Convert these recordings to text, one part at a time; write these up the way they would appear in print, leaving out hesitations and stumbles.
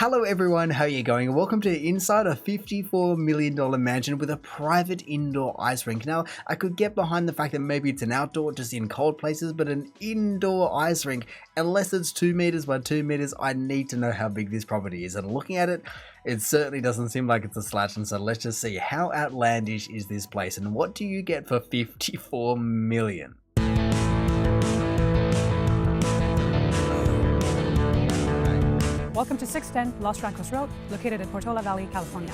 Hello everyone, how are you going? Welcome to inside a $54 million mansion with a private indoor ice rink. Now, I could get behind the fact that maybe it's an outdoor, just in cold places, but an indoor ice rink, unless it's 2 meters by 2 meters, I need to know how big this property is. And looking at it, it certainly doesn't seem like it's a slatch, and so let's just see how outlandish is this place and what do you get for $54 million? Welcome to 610 Los Francos Road, located in Portola Valley, California.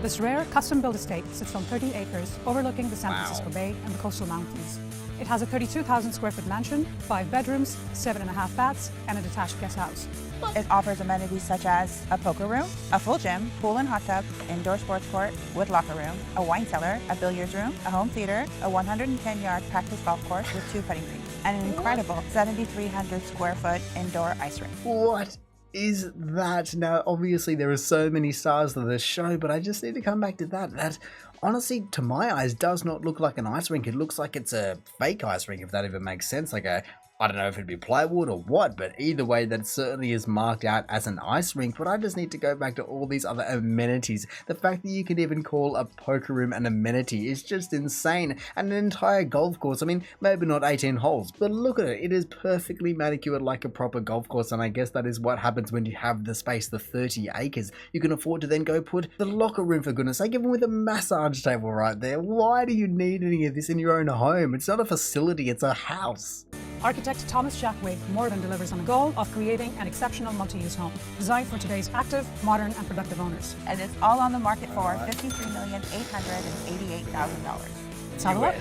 This rare custom-built estate sits on 13 acres overlooking the San Francisco Bay and the coastal mountains. It has a 32,000 square foot mansion, 5 bedrooms, 7.5 baths, and a detached guest house. It offers amenities such as a poker room, a full gym, pool and hot tub, indoor sports court with locker room, a wine cellar, a billiards room, a home theater, a 110-yard practice golf course with 2 putting greens, and an incredible 7,300 square foot indoor ice rink. What is that? Now, obviously there are so many stars to this show, but I just need to come back to that honestly, to my eyes, does not look like an ice rink. It looks like it's a fake ice rink, if that even makes sense. Like I don't know if it'd be plywood or what, but either way, that certainly is marked out as an ice rink. But I just need to go back to all these other amenities. The fact that you can even call a poker room an amenity is just insane. And an entire golf course, I mean, maybe not 18 holes, but look at it. It is perfectly manicured like a proper golf course. And I guess that is what happens when you have the space, the 30 acres. You can afford to then go put the locker room, for goodness sake, even with a massage table right there. Why do you need any of this in your own home? It's not a facility, it's a house. Architect Thomas Jackway more than delivers on the goal of creating an exceptional multi-use home designed for today's active, modern, and productive owners. And it's all on the market for $53,888,000. Let's have a look.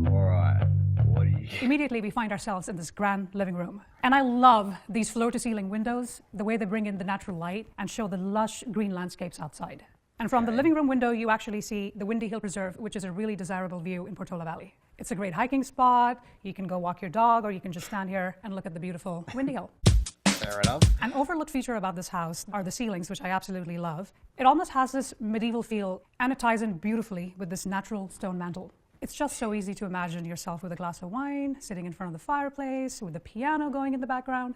Alright, what do you... Immediately, we find ourselves in this grand living room. And I love these floor-to-ceiling windows, the way they bring in the natural light and show the lush green landscapes outside. And from the living room window, you actually see the Windy Hill Preserve, which is a really desirable view in Portola Valley. It's a great hiking spot. You can go walk your dog, or you can just stand here and look at the beautiful Windy Hill. Fair enough. An overlooked feature about this house are the ceilings, which I absolutely love. It almost has this medieval feel, and it ties in beautifully with this natural stone mantle. It's just so easy to imagine yourself with a glass of wine, sitting in front of the fireplace, with the piano going in the background.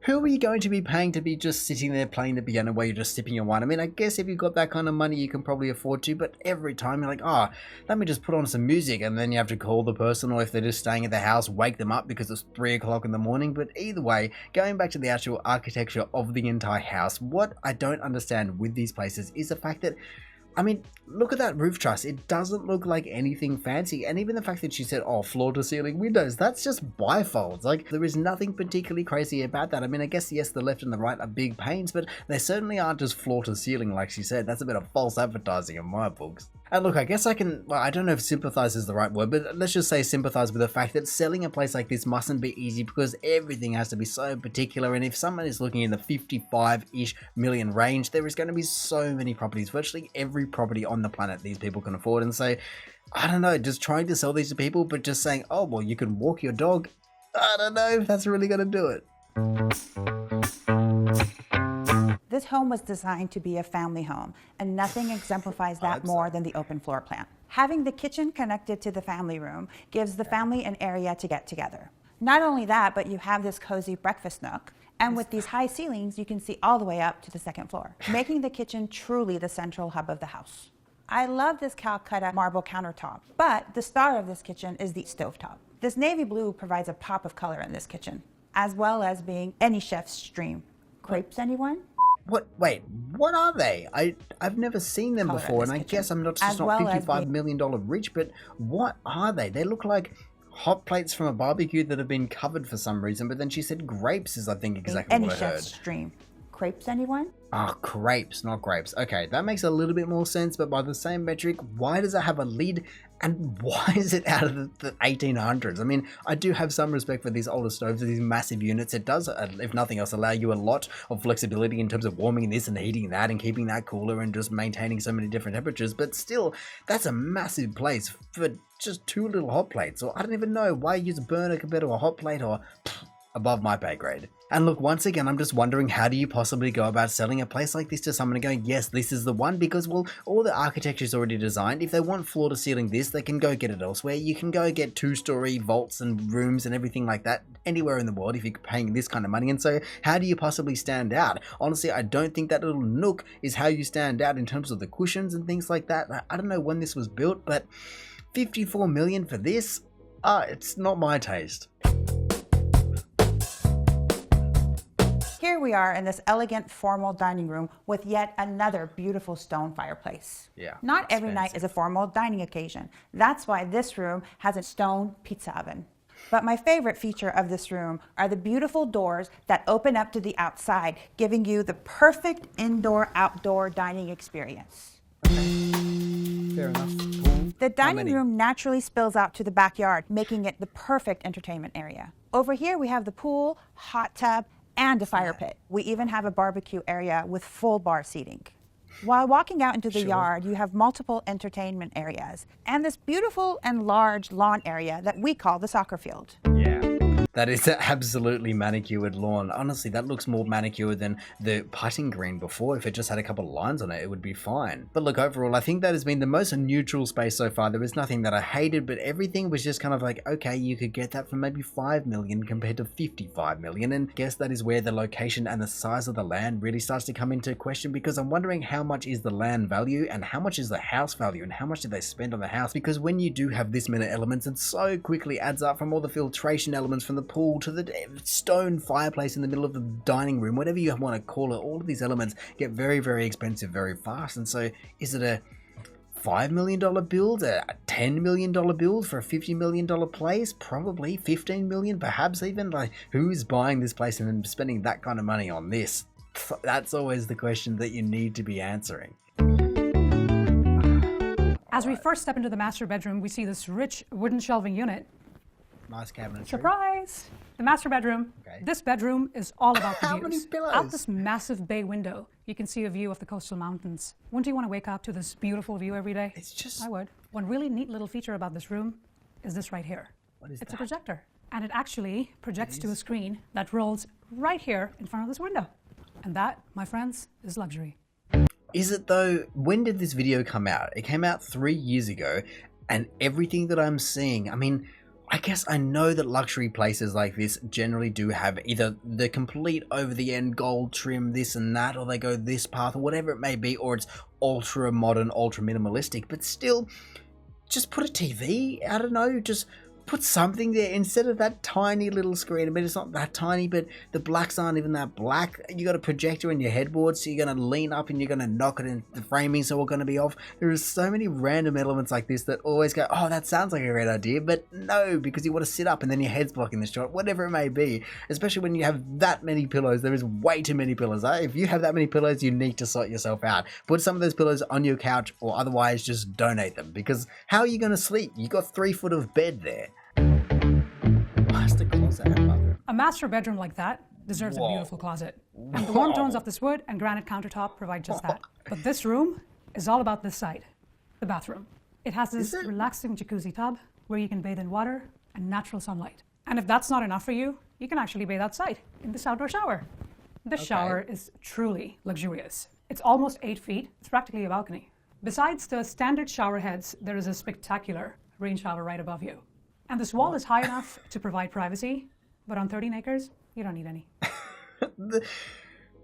Who are you going to be paying to be just sitting there playing the piano while you're just sipping your wine? I mean, I guess if you've got that kind of money, you can probably afford to, but every time you're like, oh, let me just put on some music, and then you have to call the person, or if they're just staying at the house, wake them up because it's 3 o'clock in the morning. But either way, going back to the actual architecture of the entire house, what I don't understand with these places is the fact that, I mean, look at that roof truss. It doesn't look like anything fancy. And even the fact that she said, oh, floor to ceiling windows, that's just bifolds. Like, there is nothing particularly crazy about that. I mean, I guess, yes, the left and the right are big panes, but they certainly aren't just floor to ceiling like she said. That's a bit of false advertising in my books. And look, I guess I can, well, I don't know if sympathize is the right word, but let's just say sympathize with the fact that selling a place like this mustn't be easy because everything has to be so particular. And if someone is looking in the 55-ish million range, there is going to be so many properties, virtually every property on the planet these people can afford. And so, I don't know, just trying to sell these to people, but just saying, oh, well, you can walk your dog. I don't know if that's really going to do it. This home was designed to be a family home, and nothing exemplifies that more than the open floor plan. Having the kitchen connected to the family room gives the family an area to get together. Not only that, but you have this cozy breakfast nook, and with these high ceilings, you can see all the way up to the 2nd floor, making the kitchen truly the central hub of the house. I love this Calcutta marble countertop, but the star of this kitchen is the stovetop. This navy blue provides a pop of color in this kitchen, as well as being any chef's dream. Crepes, anyone? What? Wait, what are they? I've never seen them before, and I guess I'm not $55 million rich, but what are they? They look like hot plates from a barbecue that have been covered for some reason, but then she said grapes is, I think, exactly what I heard. Any chef's dream. Crepes, anyone? Ah, crepes, not grapes. Okay, that makes a little bit more sense, but by the same metric, why does it have a lid, and why is it out of the 1800s? I mean, I do have some respect for these older stoves, these massive units. It does, if nothing else, allow you a lot of flexibility in terms of warming this and heating that and keeping that cooler and just maintaining so many different temperatures, but still, that's a massive place for just 2 little hot plates, or I don't even know why use a burner compared to a hot plate, or above my pay grade. And look, once again, I'm just wondering, how do you possibly go about selling a place like this to someone and going, yes, this is the one? Because, well, all the architecture is already designed. If they want floor to ceiling this, they can go get it elsewhere. You can go get 2-story vaults and rooms and everything like that anywhere in the world if you're paying this kind of money. And so how do you possibly stand out? Honestly, I don't think that little nook is how you stand out in terms of the cushions and things like that. I don't know when this was built, but 54 million for this? It's not my taste. Here we are in this elegant, formal dining room with yet another beautiful stone fireplace. Yeah, Not every night expensive. is a formal dining occasion. That's why this room has a stone pizza oven. But my favorite feature of this room are the beautiful doors that open up to the outside, giving you the perfect indoor-outdoor dining experience. Fair enough. Cool. The dining many? room naturally spills out to the backyard, making it the perfect entertainment area. Over here we have the pool, hot tub, and a fire pit. We even have a barbecue area with full bar seating. While walking out into the yard, you have multiple entertainment areas and this beautiful and large lawn area that we call the soccer field. Yeah. That is an absolutely manicured lawn. Honestly, that looks more manicured than the putting green before. If it just had a couple of lines on it, it would be fine. But look, overall, I think that has been the most neutral space so far. There was nothing that I hated, but everything was just kind of like, okay, you could get that for maybe 5 million compared to 55 million. And I guess that is where the location and the size of the land really starts to come into question, because I'm wondering how much is the land value and how much is the house value and how much did they spend on the house? Because when you do have this many elements, it so quickly adds up, from all the filtration elements from the pool to the stone fireplace in the middle of the dining room, whatever you want to call it. All of these elements get very, very expensive very fast. And so is it a $5 million build, a $10 million build for a $50 million place? Probably 15 million, perhaps even. Like, who's buying this place and then spending that kind of money on this? That's always the question that you need to be answering. As we first step into the master bedroom, we see this rich wooden shelving unit. Nice cabinetry. Surprise! The master bedroom. Okay. This bedroom is all about the How views. many pillows? Out this massive bay window, you can see a view of the coastal mountains. Wouldn't you want to wake up to this beautiful view every day? It's just... I would. One really neat little feature about this room is this right here. What is It's that? a projector. And it actually projects to a screen that rolls right here in front of this window. And that, my friends, is luxury. Is it though? When did this video come out? It came out 3 years ago, and everything that I'm seeing, I mean, I guess I know that luxury places like this generally do have either the complete over-the-end gold trim, this and that, or they go this path, or whatever it may be, or it's ultra modern, ultra minimalistic, but still, just put a TV, I don't know, just put something there instead of that tiny little screen. I mean, it's not that tiny, but the blacks aren't even that black. You got a projector in your headboard, so you're going to lean up and you're going to knock it in the framing, so we're going to be off. There are so many random elements like this that always go, oh, that sounds like a great idea, but no, because you want to sit up and then your head's blocking the shot, whatever it may be. Especially when you have that many pillows. There is way too many pillows. If you have that many pillows, you need to sort yourself out. Put some of those pillows on your couch, or otherwise just donate them, because how are you going to sleep? You got 3 foot of bed there. What's the closet? A master bedroom like that deserves a beautiful closet. And the warm tones of this wood and granite countertop provide just that. But this room is all about this side, the bathroom. It has this relaxing jacuzzi tub where you can bathe in water and natural sunlight. And if that's not enough for you, you can actually bathe outside in this outdoor shower. This shower is truly luxurious. It's almost 8 feet. It's practically a balcony. Besides the standard shower heads, there is a spectacular rain shower right above you. And this wall is high enough to provide privacy, but on 13 acres, you don't need any.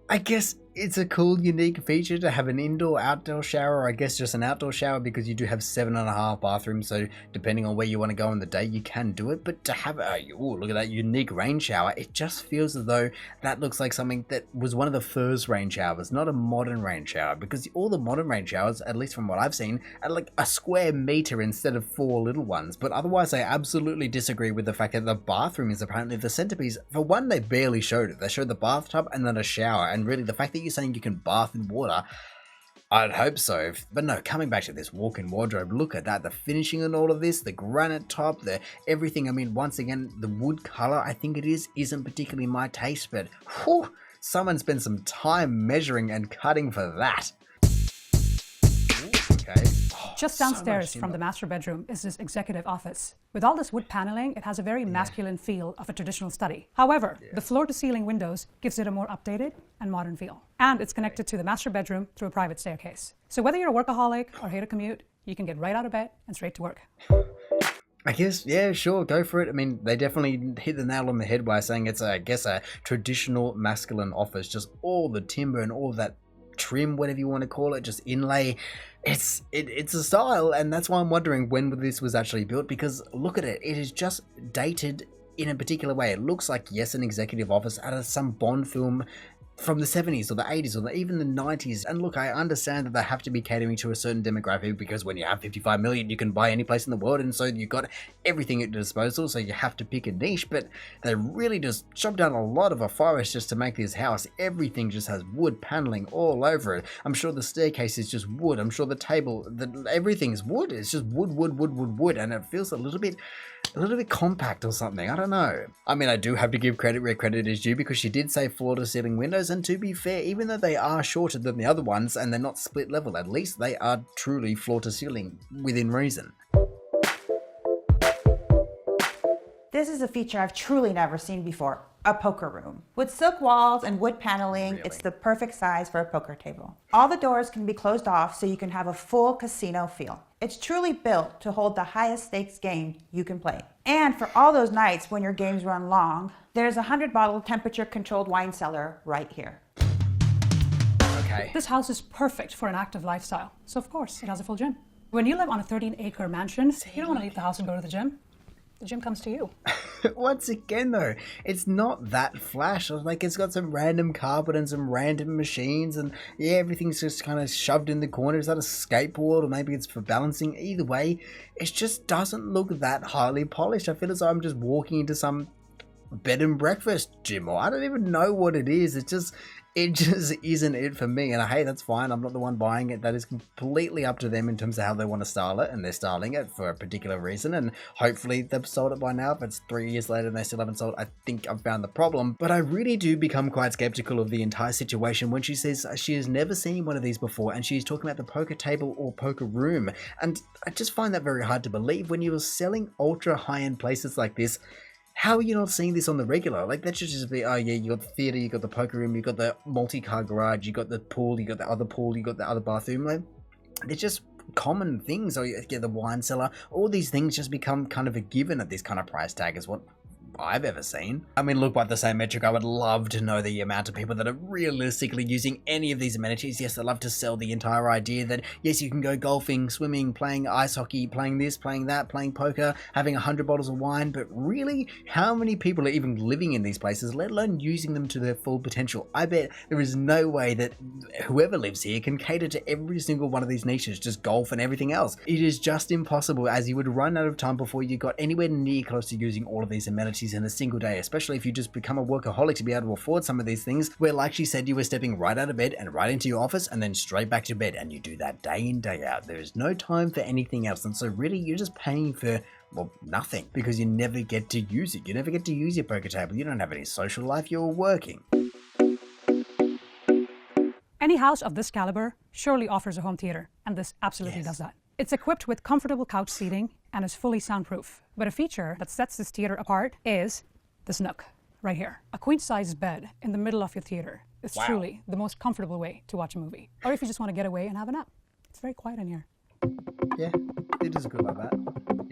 I guess it's a cool, unique feature to have an indoor-outdoor shower, or I guess just an outdoor shower, because you do have 7.5 bathrooms, so depending on where you want to go on the day, you can do it. But to have look at that unique rain shower, it just feels as though that looks like something that was one of the first rain showers, not a modern rain shower, because all the modern rain showers, at least from what I've seen, are like a square meter instead of 4 little ones. But otherwise, I absolutely disagree with the fact that the bathroom is apparently the centerpiece. For one, they barely showed it. They showed the bathtub and then a shower, and really the fact that you're saying you can bath in water, I'd hope so. But no, coming back to this walk-in wardrobe, look at that, the finishing and all of this, the granite top, the everything. I mean, once again, the wood color, I think it isn't particularly my taste, but whew, someone spent some time measuring and cutting for that. Ooh, okay. Oh, Just downstairs from the master bedroom is this executive office. With all this wood paneling, it has a very masculine feel of a traditional study. However, the floor-to-ceiling windows gives it a more updated and modern feel. And it's connected to the master bedroom through a private staircase. So whether you're a workaholic or hate to commute, you can get right out of bed and straight to work. I guess, yeah, sure, go for it. I mean, they definitely hit the nail on the head by saying it's, I guess, a traditional masculine office. Just all the timber and all that trim, whatever you want to call it, just inlay. It's a style, and that's why I'm wondering when this was actually built, because look at it. It is just dated in a particular way. It looks like, yes, an executive office out of some Bond film from the 70s or the 80s or even the 90s. And look, I understand that they have to be catering to a certain demographic, because when you have 55 million, you can buy any place in the world, and so you've got everything at your disposal, so you have to pick a niche. But they really just chopped down a lot of a forest just to make this house. Everything just has wood paneling all over it. I'm sure the staircase is just wood. I'm sure the table, everything's wood. It's just wood, and it feels a little bit compact or something. I don't know. I mean, I do have to give credit where credit is due, because she did say floor to ceiling windows, and to be fair, even though they are shorter than the other ones and they're not split level, at least they are truly floor to ceiling within reason. This is a feature I've truly never seen before, a poker room. With silk walls and wood paneling, It's the perfect size for a poker table. All the doors can be closed off so you can have a full casino feel. It's truly built to hold the highest stakes game you can play. And for all those nights when your games run long, there's a 100-bottle temperature-controlled wine cellar right here. Okay. This house is perfect for an active lifestyle, so of course it has a full gym. When you live on a 13-acre mansion, you don't want to leave the house and go to the gym. The gym comes to you. Once again, though, it's not that flash. Like, it's got some random carpet and some random machines, and yeah, everything's just kind of shoved in the corner. Is that a skateboard, or maybe it's for balancing? Either way, it just doesn't look that highly polished. I feel as though I'm just walking into some bed and breakfast gym, or I don't even know what it is. It just isn't it for me. And hey, that's fine. I'm not the one buying it. That is completely up to them in terms of how they want to style it, and they're styling it for a particular reason, and hopefully they've sold it by now. If it's 3 years later and they still haven't sold, I think I've found the problem. But I really do become quite skeptical of the entire situation when she says she has never seen one of these before, and she's talking about the poker table or poker room. And I just find that very hard to believe when you're selling ultra high-end places like this. How are you not seeing this on the regular? Like, that should just be, oh yeah, you got the theater, you got the poker room, you got the multi-car garage, you got the pool, you got the other pool, you got the other bathroom. Like, they're just common things. Or you get the wine cellar. All these things just become kind of a given at this kind of price tag, is what I've ever seen. I mean, look, by the same metric, I would love to know the amount of people that are realistically using any of these amenities. Yes, I love to sell the entire idea that, yes, you can go golfing, swimming, playing ice hockey, playing this, playing that, playing poker, having 100 bottles of wine, but really, how many people are even living in these places, let alone using them to their full potential? I bet there is no way that whoever lives here can cater to every single one of these niches, just golf and everything else. It is just impossible, as you would run out of time before you got anywhere near close to using all of these amenities in a single day, especially if you just become a workaholic to be able to afford some of these things, where, like she said, you were stepping right out of bed and right into your office and then straight back to bed, and you do that day in, day out. There is no time for anything else, and so really you're just paying for, well, nothing, because you never get to use it. You never get to use your poker table. You don't have any social life. You're working. Any house of this caliber surely offers a home theater, and this absolutely does that. It's equipped with comfortable couch seating and is fully soundproof. But a feature that sets this theater apart is this nook right here. A queen-size bed in the middle of your theater is truly the most comfortable way to watch a movie. Or if you just want to get away and have a nap. It's very quiet in here. Yeah, it is good like that.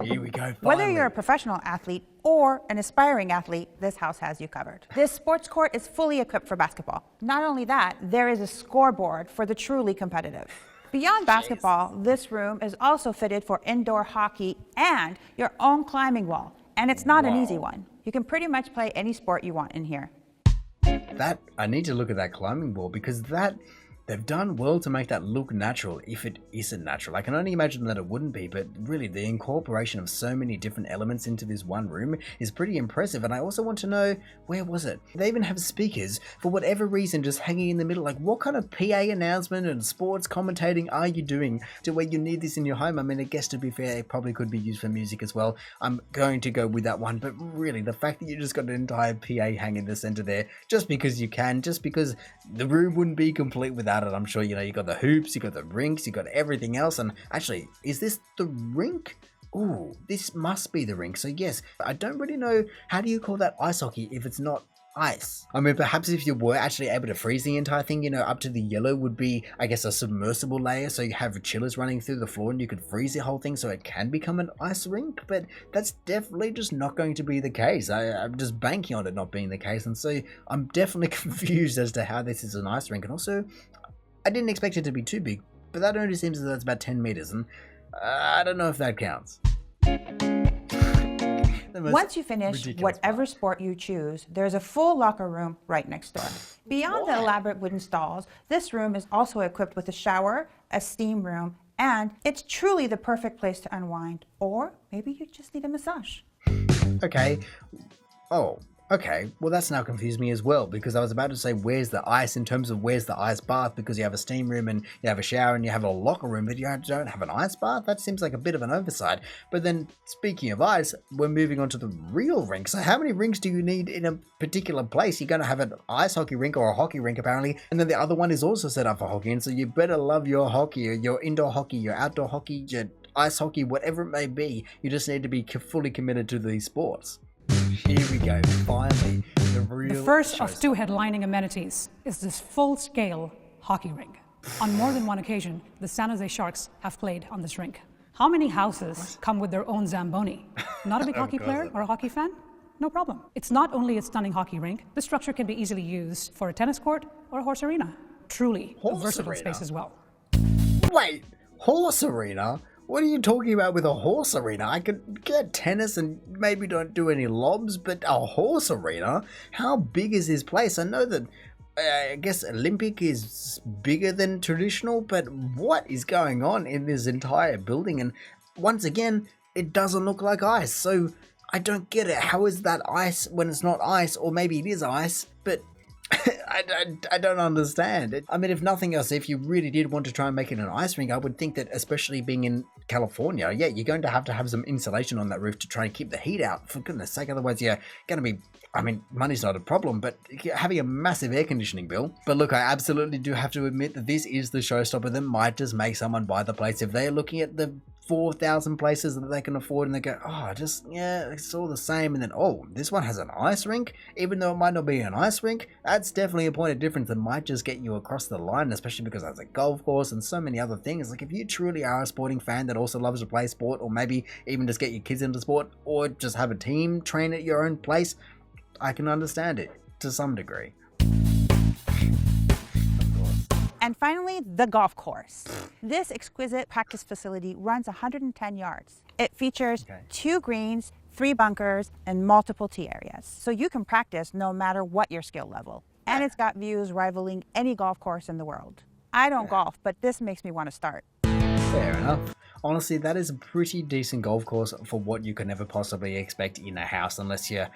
Here we go, finally. Whether you're a professional athlete or an aspiring athlete, this house has you covered. This sports court is fully equipped for basketball. Not only that, there is a scoreboard for the truly competitive. Beyond basketball, this room is also fitted for indoor hockey and your own climbing wall. And it's not an easy one. You can pretty much play any sport you want in here. I need to look at that climbing wall, because they've done well to make that look natural, if it isn't natural. I can only imagine that it wouldn't be, but really the incorporation of so many different elements into this one room is pretty impressive. And I also want to know, where was it? They even have speakers, for whatever reason, just hanging in the middle. Like, what kind of PA announcement and sports commentating are you doing to where you need this in your home? I mean, I guess, to be fair, it probably could be used for music as well. I'm going to go with that one, but really, the fact that you just got an entire PA hanging in the center there, just because you can, just because the room wouldn't be complete without about it, I'm sure, you know, you got the hoops, you got the rinks, you got everything else. And actually, is this the rink? Ooh, this must be the rink. So yes, I don't really know, how do you call that ice hockey if it's not ice? I mean, perhaps if you were actually able to freeze the entire thing, you know, up to the yellow would be, I guess, a submersible layer, so you have chillers running through the floor and you could freeze the whole thing so it can become an ice rink. But that's definitely just not going to be the case. I'm just banking on it not being the case, and so I'm definitely confused as to how this is an ice rink. And also, I didn't expect it to be too big, but that only seems as though it's about 10 meters, and I don't know if that counts. Once you finish whatever sport you choose, there's a full locker room right next door. Beyond the elaborate wooden stalls, this room is also equipped with a shower, a steam room, and it's truly the perfect place to unwind. Or maybe you just need a massage. Okay. Oh, okay. Well, that's now confused me as well, because I was about to say where's the ice in terms of where's the ice bath, because you have a steam room and you have a shower and you have a locker room, but you don't have an ice bath? That seems like a bit of an oversight. But then, speaking of ice, we're moving on to the real rink. So how many rinks do you need in a particular place? You're going to have an ice hockey rink or a hockey rink, apparently, and then the other one is also set up for hockey, and so you better love your hockey, or your indoor hockey, your outdoor hockey, your ice hockey, whatever it may be. You just need to be fully committed to these sports. Here we go, finally, the real The first of showstopper. two headlining amenities is this full-scale hockey rink. On more than one occasion, the San Jose Sharks have played on this rink. How many houses come with their own Zamboni? Not a big hockey player or a hockey fan? No problem. It's not only a stunning hockey rink, the structure can be easily used for a tennis court or a horse arena. Truly a Horse versatile arena? space as well. Wait, horse arena? What are you talking about with a horse arena? I could get tennis and maybe don't do any lobs, but a horse arena? How big is this place? I know that, I guess Olympic is bigger than traditional, but what is going on in this entire building? And once again, it doesn't look like ice, so I don't get it. How is that ice when it's not ice? Or maybe it is ice, but I don't understand it. I mean, if nothing else, if you really did want to try and make it an ice rink, I would think that, especially being in California, yeah, you're going to have some insulation on that roof to try and keep the heat out, for goodness sake. Otherwise, you're going to be, I mean, money's not a problem, but having a massive air conditioning bill. But look, I absolutely do have to admit that this is the showstopper that might just make someone buy the place. If they're looking at the 4,000 places that they can afford and they go, oh, yeah, it's all the same, and then, oh, this one has an ice rink, even though it might not be an ice rink, that's definitely a point of difference that might just get you across the line, especially because there's a golf course and so many other things. Like, if you truly are a sporting fan that also loves to play sport, or maybe even just get your kids into sport, or just have a team train at your own place, I can understand it to some degree. And finally, the golf course. This exquisite practice facility runs 110 yards. It features 2 greens, 3 bunkers, and multiple tee areas. So you can practice no matter what your skill level. And it's got views rivaling any golf course in the world. I don't golf, but this makes me want to start. Fair enough. Honestly, that is a pretty decent golf course for what you can ever possibly expect in a house, unless you're,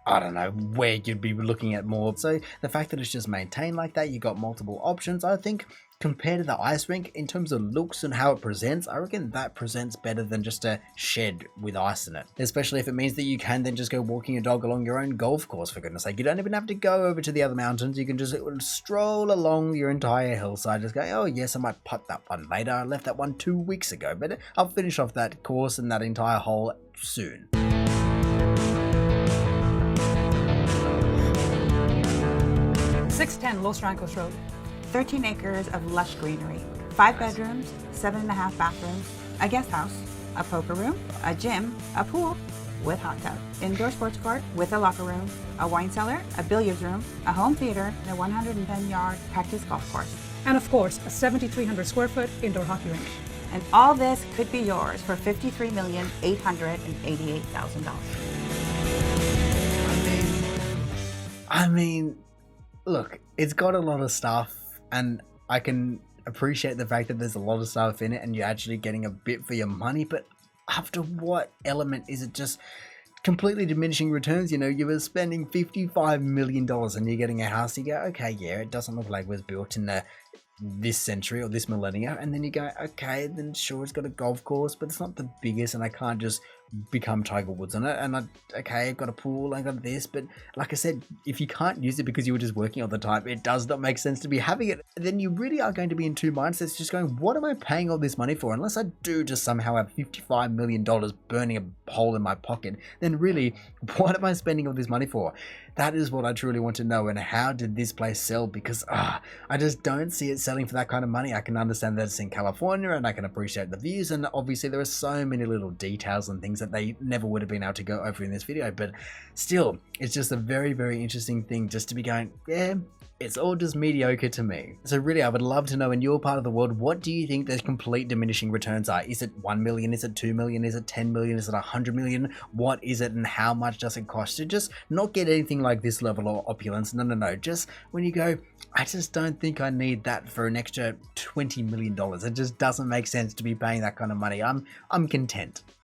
I don't know, where you'd be looking at more. So the fact that it's just maintained like that, you got multiple options, I think, compared to the ice rink, in terms of looks and how it presents, I reckon that presents better than just a shed with ice in it. Especially if it means that you can then just go walking your dog along your own golf course, for goodness sake. You don't even have to go over to the other mountains. You can just stroll along your entire hillside, just going, oh yes, I might putt that one later. I left that one 2 weeks ago, but I'll finish off that course and that entire hole soon. 610 Los Rancos Road. 13 acres of lush greenery, 5 bedrooms, 7.5 bathrooms, a guest house, a poker room, a gym, a pool with hot tub, indoor sports court with a locker room, a wine cellar, a billiards room, a home theater, and a 110-yard practice golf course. And of course, a 7,300 square foot indoor hockey rink. And all this could be yours for $53,888,000. I mean, look, it's got a lot of stuff, and I can appreciate the fact that there's a lot of stuff in it and you're actually getting a bit for your money, but after what element is it just completely diminishing returns? You know, you were spending $55 million and you're getting a house, you go, okay, yeah, it doesn't look like it was built in this century or this millennia, and then you go, okay, then sure, it's got a golf course, but it's not the biggest, and I can't just become Tiger Woods on it. And okay, I've got a pool, I got this, but like I said, if you can't use it because you were just working all the time, it does not make sense to be having it. Then you really are going to be in two mindsets, just going, what am I paying all this money for? Unless I do just somehow have $55 million burning a hole in my pocket, then really, what am I spending all this money for? That is what I truly want to know. And how did this place sell? Because I just don't see it selling for that kind of money. I can understand that it's in California and I can appreciate the views, and obviously there are so many little details and things that they never would have been able to go over in this video, but still, it's just a very, very interesting thing just to be going, yeah, it's all just mediocre to me. So really, I would love to know, in your part of the world, what do you think the complete diminishing returns are? Is it 1 million? Is it 2 million? Is it 10 million? Is it 100 million? What is it, and how much does it cost to just not get anything like this level of opulence? No. Just when you go, I just don't think I need that for an extra $20 million. It just doesn't make sense to be paying that kind of money. I'm content.